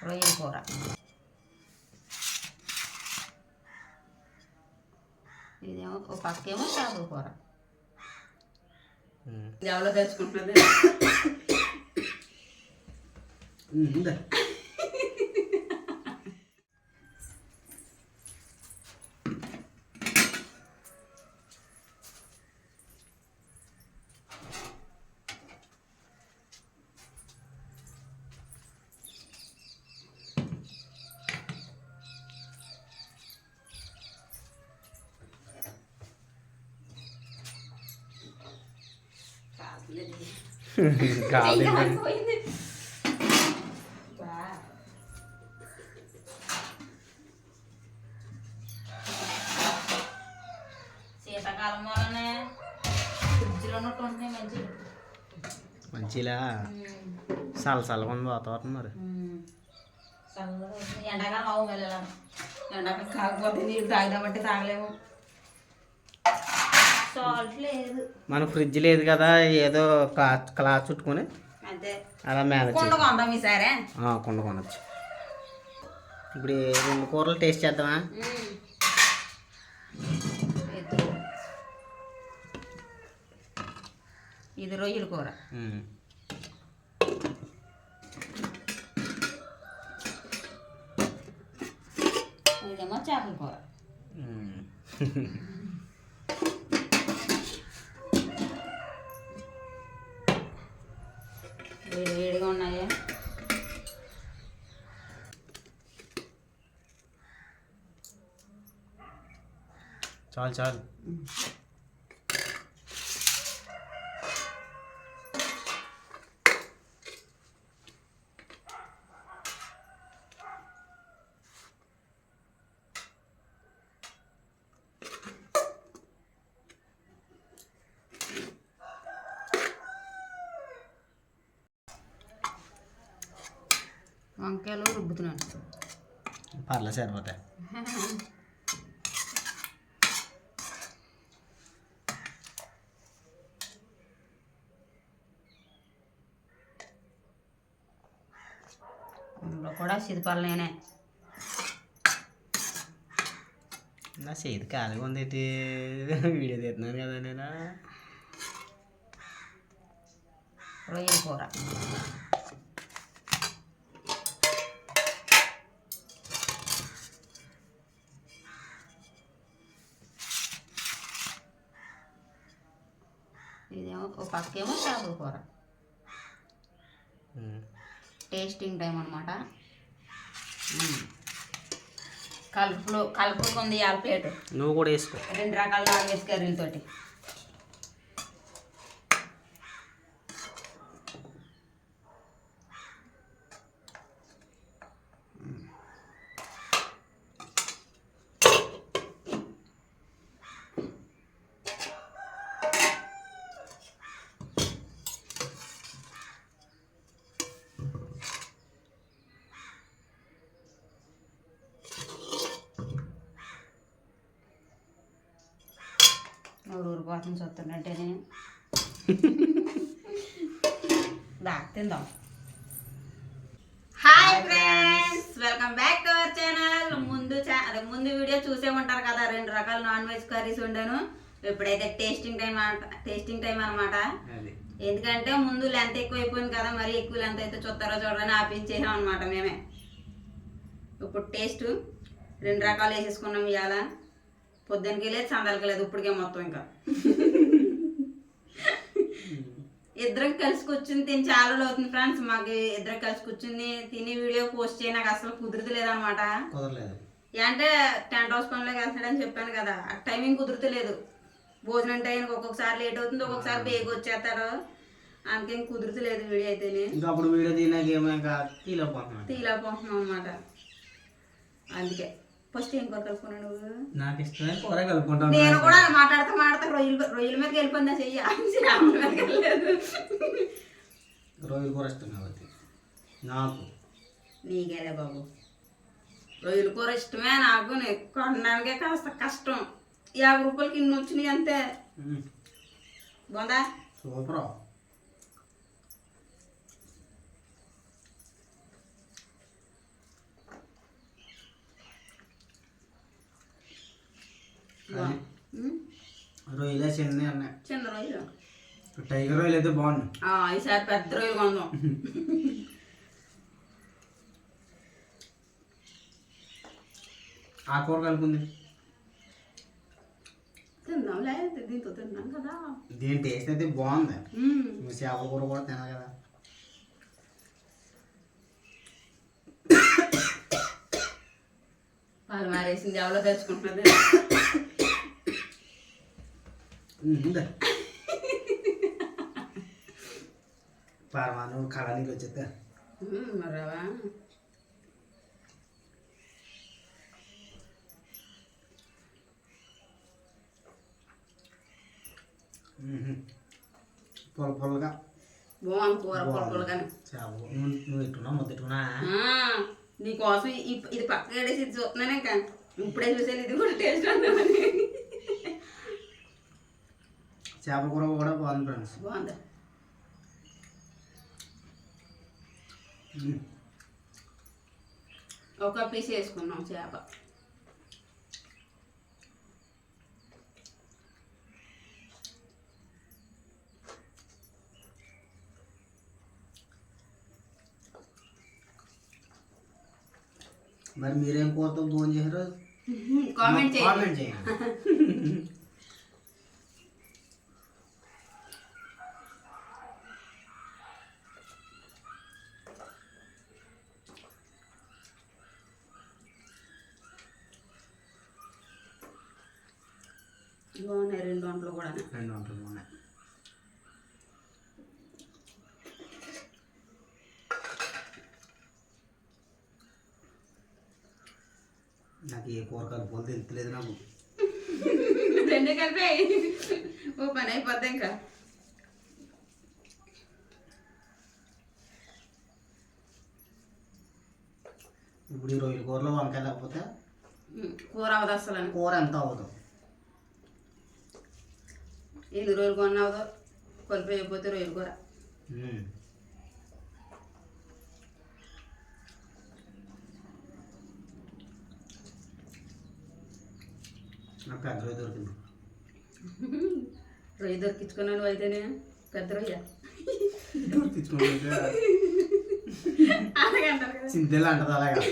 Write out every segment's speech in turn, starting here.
రొయ్యల కూర. ఇదేమో ఒక పక్కేమో చేపల కూర. ఎవరో తెచ్చుకుంటుంది. శీతాకాలం వల్లనే ఫ్రిడ్జ్లో ఉన్నట్టు ఉంటున్నాయి మంచిలా చల్లగా ఉంది వాతావరణం. మరి ఎండాకాలం అవు వెళ్ళాలి. ఎండాకాలం కాకపోతే నీళ్ళు తాగుదామంటే తాగలేము. సాల్ట్ లేదు, మన ఫ్రిడ్జ్ లేదు కదా, ఏదో క్లాత్ చుట్టుకొని అంతే అలా మేనేజ్ కొందాం ఈసారి. కుండ కొనొచ్చు. ఇప్పుడు 2 కూరలు టేస్ట్ చేద్దామా? ఇది రొయ్యల కూర, ఇదేమో చేపల కూర. వేడిగా ఉన్నాయా? చాలు చాలు. వంకాయలు రుబ్బుతున్నాను. పర్లే సరిపోతాయి. అందులో కూడా సిరిపల్లనే. నా చేతి ఖాళీగా ఉంది. వీడియో తీస్తున్నాను కదా నేను. రొయ్యల కూర, ఇదేమో ఒక పక్కేమో చేపల కూర. టేస్టింగ్ టైం అనమాట. కలుపుకు ఉంది ఇవాళ ప్లేట్. నువ్వు కూడా వేసుకో. 2 రకాల నాన్ వెజ్ కర్రీలతోటి. ఊరు కోసం చూస్తున్నట్టేనే తిందాం. Hi friends, welcome back to our channel. ముందు వీడియో చూసే ఉంటారు కదా, 2 రకాల నాన్ వెజ్ కర్రీస్ వండాను. ఇప్పుడైతే టేస్టింగ్ టైం అనమాట. ఎందుకంటే ముందు లెంత్ ఎక్కువ అయిపోయింది కదా, మరి ఎక్కువ లెంత్ అయితే చూస్తారో చూడని ఆపించేసాం అనమాట మేమే. ఇప్పుడు టేస్ట్ 2 రకాలు వేసేసుకున్నాం. ఇవాళ పొద్దునకి లేదు, సందాలకి లేదు, ఇప్పటికే మొత్తం. ఇంకా ఇద్దరం కలిసి కూర్చుని తిని చాలా రోజులు అవుతుంది ఫ్రెండ్స్. మాకు ఇద్దరం కలిసి కూర్చుని తిని వీడియో పోస్ట్ చేయ నాకు అసలు కుదురుతలేదు అనమాట. అంటే టెంట్ హౌస్ పనిలోకి వెళ్తాడని చెప్పాను కదా, టైమింగ్ కుదురుతలేదు. భోజనం టైంకి ఒక్కొక్కసారి లేట్ అవుతుంది, ఒక్కొక్కసారి బేగ వచ్చేస్తారు. అందుకేం కుదురుతలేదు వీడియో అయితే. తీలేకపోతున్నాం అనమాట. అందుకే ఫస్ట్ ఏం కూర కలుపుకున్నాను నువ్వు? నాకు ఇష్టమే కూర కలుపుకుంటాను. నేను కూడా మాట్లాడతా రొయ్యల మీదకి వెళ్ళిపోయిందా చెయ్యి, వెళ్ళలేదు. రొయ్యల కూర ఇష్టం కాబట్టి నాకు. నీకేలే బాబు, రొయ్యల కూర ఇష్టమే నాకు. కొనడానికే కాస్త కష్టం. 50 రూపాయలకి ఇన్ని వచ్చినాయి అంతే. బాగుందా? సూపర్. రొయ్యలే చిన్న ఉన్నాయి, చిన్న రొయ్యలు. టైగర్ రొయ్యలు అయితే బాగున్నాయి. ఈసారి పెద్ద రొయ్యలు కొందాం. ఆ కూర కలుపుకుంది, తిందాంలే, దీంతో తిన్నాం కదా. దీని టేస్ట్ అయితే బాగుంది. చేపల కూర కూడా తినాలి కదా. పాలు మారేసింది, ఎవరో తెచ్చుకుంటున్నది. పరమాను కళ నీళ్ళు వచ్చేస్తా. మరవా పొల పొలగా బాగుంది కూర, పొలగానే. నువ్వు ఎట్టున్నావు ముద్దెట్టుకున్నా. నీకోసం ఇది పక్క గడేసి ఇది చూస్తున్నానే ఇంకా. ఇప్పుడే చూసేది ఇది కూడా టేస్ట్ ఉందామని. చేపల కూర కూడా బాగుంది ఫ్రెండ్స్. బాగుందా? ఒక పీస్ వేసుకున్నాం చేప. మరి మీరేం కూరతో భోజనం చేశారు? కామెంట్ చేయండి. బాగున్నాయి 2 వంటలు కూడా. 2 వంటలు బాగున్నాయి. నాకు ఏ కూర కలుపుకోవాలి తెలుస్తలేదు నాకు. 2 కలిపి ఓ పని అయిపోద్ది ఇంకా. ఇప్పుడు ఈ రొయ్యల కూరలో వంకాయ లేకపోతే కూర అవ్వదు అసలు. కూర ఎంత అవ్వదు. ఎన్ని రోజులు కొన్నా అవ్వదు, కొలిపి అయిపోతే రొయ్యల కూర. నాకు పెద్ద రొయ్య దొరికింది. రొయ్య దొరికించుకున్నాను అయితేనే పెద్ద రొయ్య చింతలు అంటది అలాగా.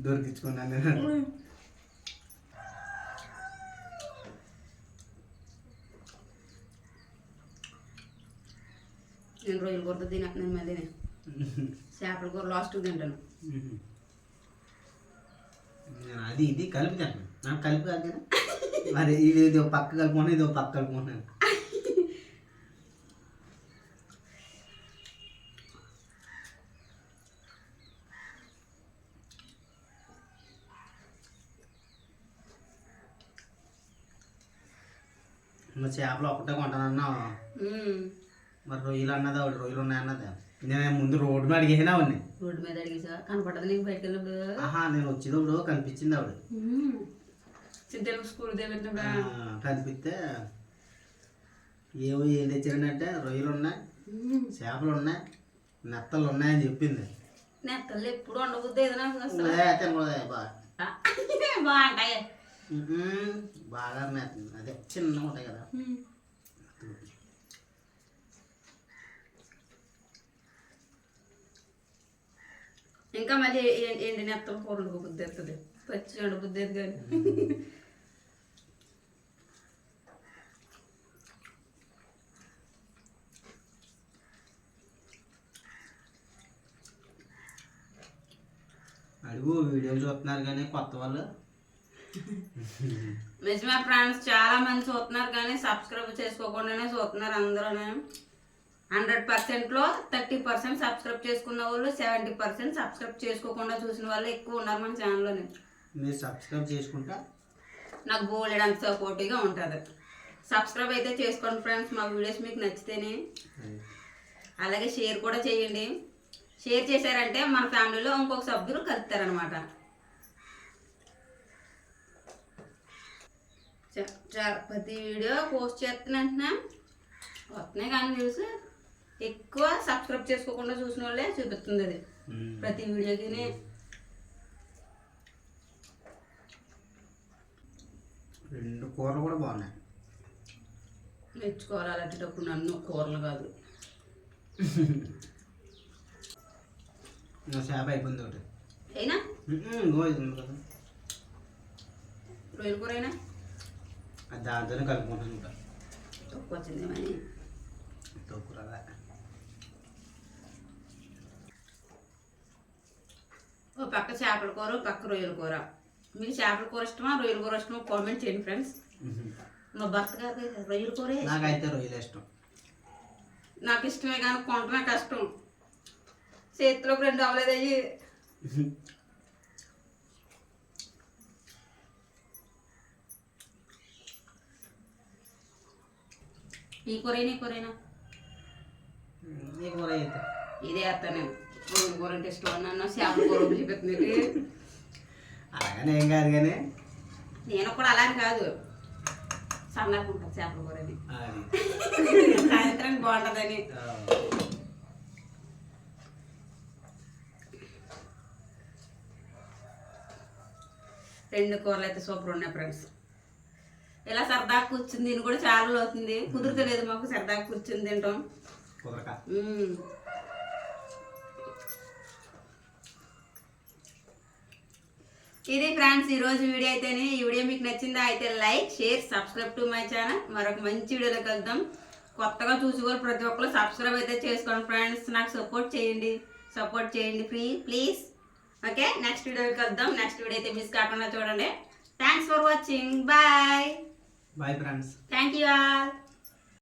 దొరికించుకున్నాను నేను రొయ్యల కూరతో తినేస్తున్నాను. మళ్ళీ చేపల కూర లాస్ట్ తింటాను. అది ఇది కలిపి తింటాను. నాకు కలిపి కాదు కదా. మరి ఇది పక్క కలుపుకున్నాను, ఇది పక్క కలుపుకుంటున్నాను. నువ్వు చేపలు ఒక్కటే కొంటానన్నావు, మరి రొయ్యలు అన్నది ఆవిడ. రొయ్యలు ఉన్నాయన్నది. నేను ముందు రోడ్డు మీద అడిగేసినా ఆవిడని. రోడ్డు మీద అడిగేసా కనపడదు నీకు బయటకు వెళ్ళినప్పుడు? నేను వచ్చేటప్పుడు కనిపించింది ఆవిడ. చింతలు స్కూల్ దగ్గర కనిపిస్తే ఏం తెచ్చారంటే రొయ్యలు ఉన్నాయి, చేపలు ఉన్నాయి, నెత్తలు ఉన్నాయని చెప్పింది. నెత్తలు ఎప్పుడు ఉండబుద్ది ఏదైనా బాగుంటాయి. బాగా అదే చిన్నగా ఉంటాయి కదా. ఇంకా మళ్ళీ ఏంటి నెత్తలు కూర వండుకోబుద్ది అవుతుంది, పచ్చి వండబుద్ది అది కానీ. అడుగు వీడియోలు చూస్తున్నారు కానీ కొత్త వాళ్ళు. నిజమే ఫ్రెండ్స్, చాలా మంది చూస్తున్నారు కానీ సబ్స్క్రైబ్ చేసుకోకుండానే చూస్తున్నారు అందరూ. 100%లో 30% సబ్స్క్రైబ్ చేసుకున్న వాళ్ళు, 70% సబ్స్క్రైబ్ చేసుకోకుండా చూసిన వాళ్ళు ఎక్కువ ఉన్నారు మన ఛానల్లోనే. మీరు సబ్స్క్రైబ్ చేసుకుంటా నాకు బోలెడంత సపోర్టివ్గా ఉంటుంది. సబ్స్క్రైబ్ అయితే చేసుకోండి ఫ్రెండ్స్, మా వీడియోస్ మీకు నచ్చితేనే. అలాగే షేర్ కూడా చేయండి. షేర్ చేశారంటే మన ఫ్యామిలీలో ఇంకొక సభ్యులు కలుపుతారనమాట. ప్రతి వీడియో పోస్ట్ చేస్తున్నా వస్తున్నాయి కానీ వ్యూస్ ఎక్కువ సబ్స్క్రైబ్ చేసుకోకుండా చూసిన వాళ్ళే చూపిస్తుంది అది ప్రతి వీడియోకి. రెండు కూరలు కూడా బాగున్నాయి. నేర్చుకోవాలి అలాంటిటప్పుడు నన్ను కూరలు కాదు. నా చేప అయిపోయింది ఒకటి. అయినా ఉంది కదా, రొయ్యల కూర అయినా అది దాంతోనే కలుపుకుంటాను ఇంకా. తక్కువ వచ్చింది మరి. తక్కువ ఓ పక్క చేపల కూర, ఓ పక్క రొయ్యల కూర. మీకు చేపల కూర ఇష్టమా, రొయ్యల కూర ఇష్టమా కామెంట్ చేయండి ఫ్రెండ్స్. మా భర్త గారికి రొయ్యల కూరే నాకైతే రొయ్యలు ఇష్టం. నాకు ఇష్టమే కానీ కొంటమే కష్టం. చేతిలోకి 2 అవ్వలేదు అయ్యి. ఈ కూరైనా ఈ కూరైనా ఈ కూర అయితే ఇదే వేస్తాను నేను. రొయ్యల కూర అంటే ఇష్టం అన్న చేపల కూర చూపిస్తుంది. అలాగనే ఏం కాదు కానీ నేను కూడా అలాని కాదు, సన్నగా ఉంటుంది చేపల కూర అని, అది సాయంత్రం బాగుంటుందని. రెండు కూరలు అయితే సూపర్ ఉన్నాయి ఫ్రెండ్స్. ఇలా సరదాగా కూర్చుంది దీని కూడా చాలా రోజులు అవుతుంది, కుదురుతలేదు మాకు సరదాగా కూర్చుని తింటాం. కుదరక ఇది ఫ్రెండ్స్ ఈరోజు వీడియో అయితేనే. ఈ వీడియో మీకు నచ్చిందా అయితే like, share, subscribe to my channel. మరొక మంచి వీడియోలో కలుద్దాం. కొత్తగా చూసుకోవాలి ప్రతి ఒక్కరు సబ్స్క్రైబ్ అయితే చేసుకోండి ఫ్రెండ్స్. నాకు సపోర్ట్ చేయండి ప్లీజ్. ఓకే, నెక్స్ట్ వీడియోకి కలుద్దాం. నెక్స్ట్ వీడియో అయితే మిస్ కాకుండా చూడండి. Thanks for watching. Bye bye friends. Thank you all.